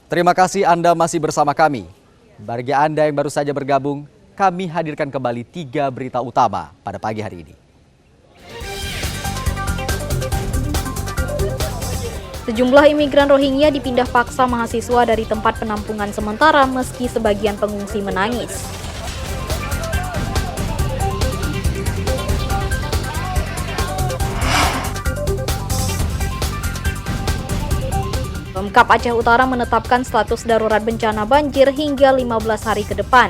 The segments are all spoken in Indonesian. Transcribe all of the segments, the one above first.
Terima kasih Anda masih bersama kami. Bagi Anda yang baru saja bergabung, kami hadirkan kembali 3 berita utama pada pagi hari ini. Sejumlah imigran Rohingya dipindah paksa mahasiswa dari tempat penampungan sementara meski sebagian pengungsi menangis. Pemkab Aceh Utara menetapkan status darurat bencana banjir hingga 15 hari ke depan.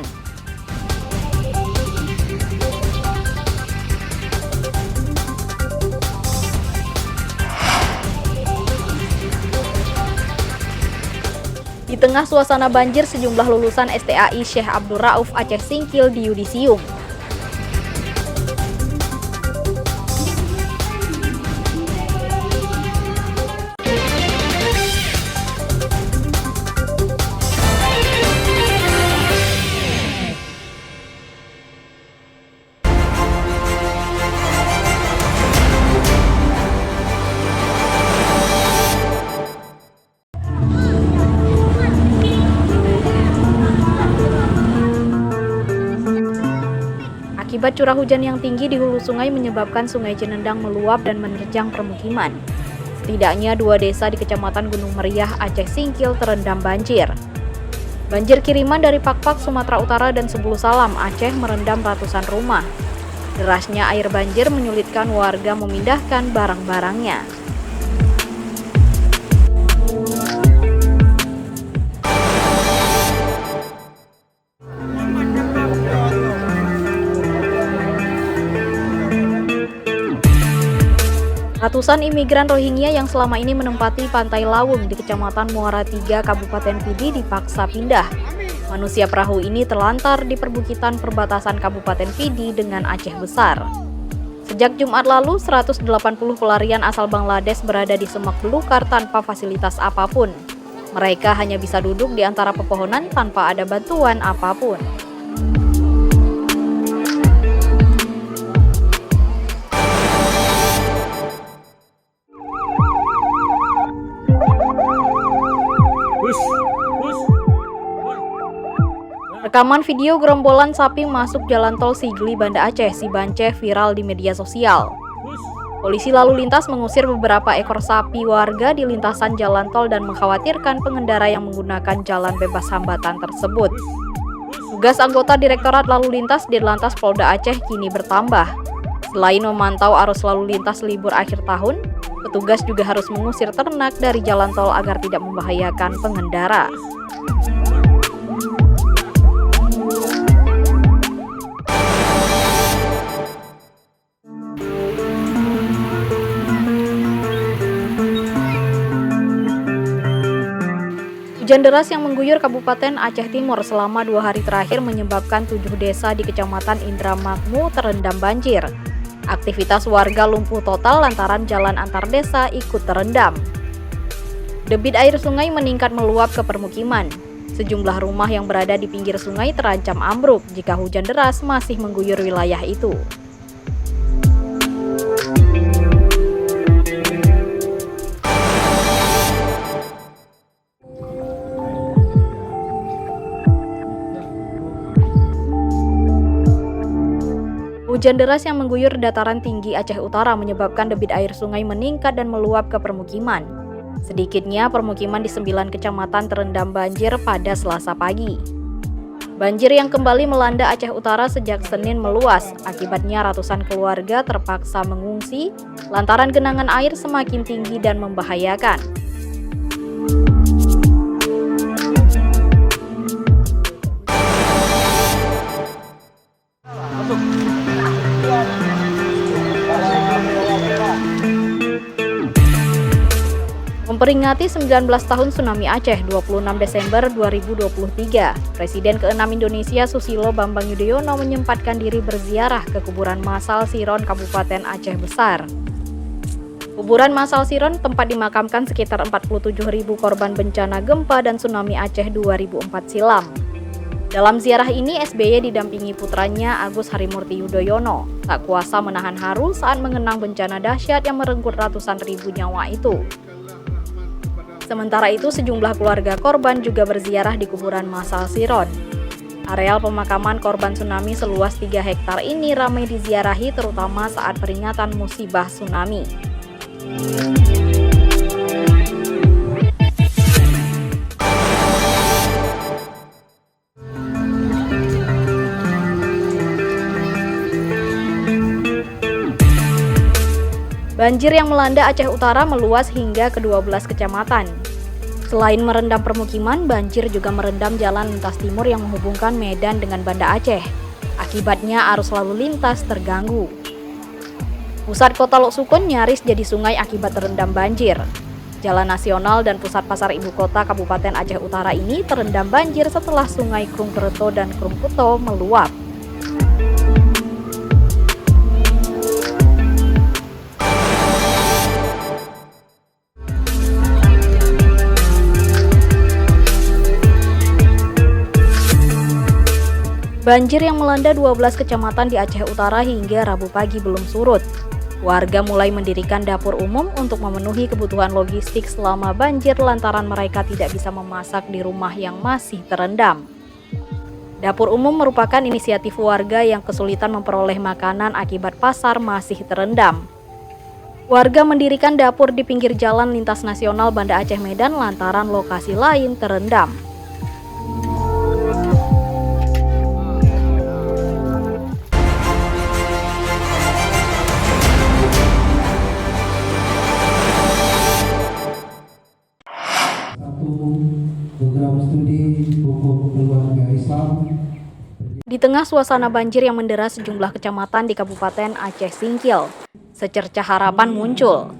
Di tengah suasana banjir, sejumlah lulusan STAI Syekh Abdul Rauf Aceh Singkil di Yudisium. Akibat curah hujan yang tinggi di hulu sungai menyebabkan Sungai Cenendang meluap dan menerjang permukiman. Setidaknya 2 desa di Kecamatan Gunung Meriah, Aceh Singkil terendam banjir. Banjir kiriman dari Pakpak, Sumatera Utara dan Sebulu Salam, Aceh merendam ratusan rumah. Derasnya air banjir menyulitkan warga memindahkan barang-barangnya. Ratusan imigran Rohingya yang selama ini menempati Pantai Lawung di Kecamatan Muara 3, Kabupaten Pidi dipaksa pindah. Manusia perahu ini terlantar di perbukitan perbatasan Kabupaten Pidi dengan Aceh Besar. Sejak Jumat lalu, 180 pelarian asal Bangladesh berada di semak belukar tanpa fasilitas apapun. Mereka hanya bisa duduk di antara pepohonan tanpa ada bantuan apapun. Rekaman video gerombolan sapi masuk jalan tol Sigli Banda Aceh, Sibanceh viral di media sosial. Polisi lalu lintas mengusir beberapa ekor sapi warga di lintasan jalan tol dan mengkhawatirkan pengendara yang menggunakan jalan bebas hambatan tersebut. Tugas anggota Direktorat Lalu Lintas Dirlantas Polda Aceh kini bertambah. Selain memantau arus lalu lintas libur akhir tahun, petugas juga harus mengusir ternak dari jalan tol agar tidak membahayakan pengendara. Hujan deras yang mengguyur Kabupaten Aceh Timur selama 2 hari terakhir menyebabkan 7 desa di Kecamatan Indramakmu terendam banjir. Aktivitas warga lumpuh total lantaran jalan antar desa ikut terendam. Debit air sungai meningkat meluap ke permukiman. Sejumlah rumah yang berada di pinggir sungai terancam ambruk jika hujan deras masih mengguyur wilayah itu. Hujan deras yang mengguyur dataran tinggi Aceh Utara menyebabkan debit air sungai meningkat dan meluap ke permukiman. Sedikitnya permukiman di 9 kecamatan terendam banjir pada Selasa pagi. Banjir yang kembali melanda Aceh Utara sejak Senin meluas, akibatnya ratusan keluarga terpaksa mengungsi lantaran genangan air semakin tinggi dan membahayakan. Memperingati 19 tahun Tsunami Aceh 26 Desember 2023, Presiden ke-6 Indonesia Susilo Bambang Yudhoyono menyempatkan diri berziarah ke kuburan massal Siron Kabupaten Aceh Besar. Kuburan massal Siron tempat dimakamkan sekitar 47.000 korban bencana gempa dan tsunami Aceh 2004 silam. Dalam ziarah ini, SBY didampingi putranya Agus Harimurti Yudhoyono, tak kuasa menahan haru saat mengenang bencana dahsyat yang merenggut ratusan ribu nyawa itu. Sementara itu, sejumlah keluarga korban juga berziarah di kuburan massal Siron. Areal pemakaman korban tsunami seluas 3 hektar ini ramai diziarahi terutama saat peringatan musibah tsunami. Banjir yang melanda Aceh Utara meluas hingga ke 12 kecamatan. Selain merendam permukiman, banjir juga merendam jalan lintas timur yang menghubungkan Medan dengan Banda Aceh. Akibatnya arus lalu lintas terganggu. Pusat kota Lok Sukun nyaris jadi sungai akibat terendam banjir. Jalan nasional dan pusat pasar ibu kota Kabupaten Aceh Utara ini terendam banjir setelah sungai Krung Kereto dan Krung Kuto meluap. Banjir yang melanda 12 kecamatan di Aceh Utara hingga Rabu pagi belum surut. Warga mulai mendirikan dapur umum untuk memenuhi kebutuhan logistik selama banjir lantaran mereka tidak bisa memasak di rumah yang masih terendam. Dapur umum merupakan inisiatif warga yang kesulitan memperoleh makanan akibat pasar masih terendam. Warga mendirikan dapur di pinggir jalan lintas nasional Banda Aceh Medan lantaran lokasi lain terendam. Program studi hukum keluarga Islam. Di tengah suasana banjir yang mendera sejumlah kecamatan di Kabupaten Aceh Singkil, secercah harapan muncul.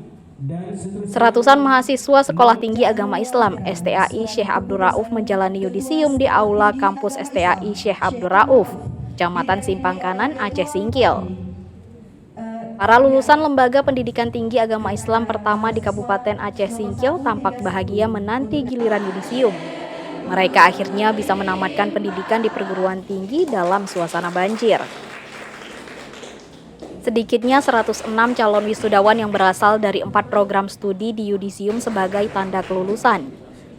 Seratusan mahasiswa Sekolah Tinggi Agama Islam STAI Syekh Abdul Rauf menjalani yudisium di Aula Kampus STAI Syekh Abdul Rauf, Kecamatan Simpang Kanan, Aceh Singkil. Para lulusan Lembaga Pendidikan Tinggi Agama Islam pertama di Kabupaten Aceh Singkil tampak bahagia menanti giliran yudisium. Mereka akhirnya bisa menamatkan pendidikan di perguruan tinggi dalam suasana banjir. Sedikitnya 106 calon wisudawan yang berasal dari 4 program studi di yudisium sebagai tanda kelulusan.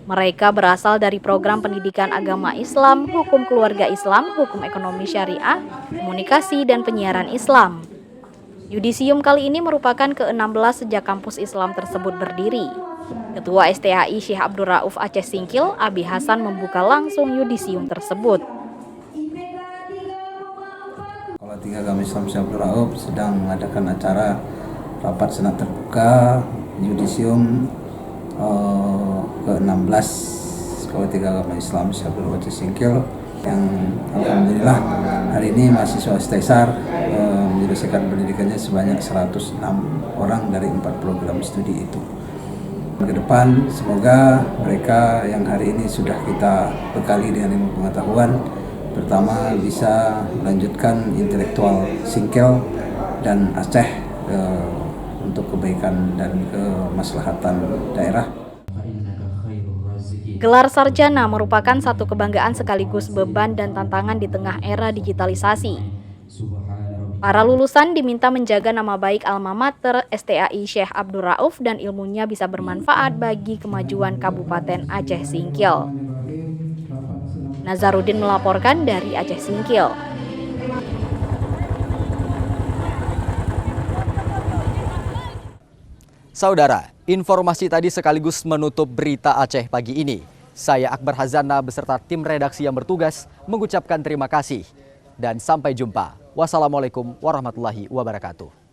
Mereka berasal dari program pendidikan agama Islam, hukum keluarga Islam, hukum ekonomi syariah, komunikasi, dan penyiaran Islam. Yudisium kali ini merupakan ke-16 sejak kampus Islam tersebut berdiri. Ketua STAI Syekh Abdul Rauf Aceh Singkil, Abi Hasan membuka langsung yudisium tersebut. Sekolah Tinggi Agama Islam Syekh Abdul Rauf sedang mengadakan acara rapat senat terbuka yudisium ke-16 Sekolah Tinggi Agama Islam Syekh Abdul Rauf Aceh Singkil yang alhamdulillah hari ini mahasiswa STESAR menyelesaikan pendidikannya sebanyak 106 orang dari 4 program studi itu. Ke depan semoga mereka yang hari ini sudah kita bekali dengan ilmu pengetahuan pertama bisa melanjutkan intelektual Singkil dan Aceh untuk kebaikan dan kemaslahatan daerah. Gelar sarjana merupakan satu kebanggaan sekaligus beban dan tantangan di tengah era digitalisasi. Para lulusan diminta menjaga nama baik alma mater STAI Syekh Abdul Rauf dan ilmunya bisa bermanfaat bagi kemajuan Kabupaten Aceh Singkil. Nazarudin melaporkan dari Aceh Singkil. Saudara, informasi tadi sekaligus menutup berita Aceh pagi ini. Saya Akbar Hazana beserta tim redaksi yang bertugas mengucapkan terima kasih. Dan sampai jumpa. Wassalamualaikum warahmatullahi wabarakatuh.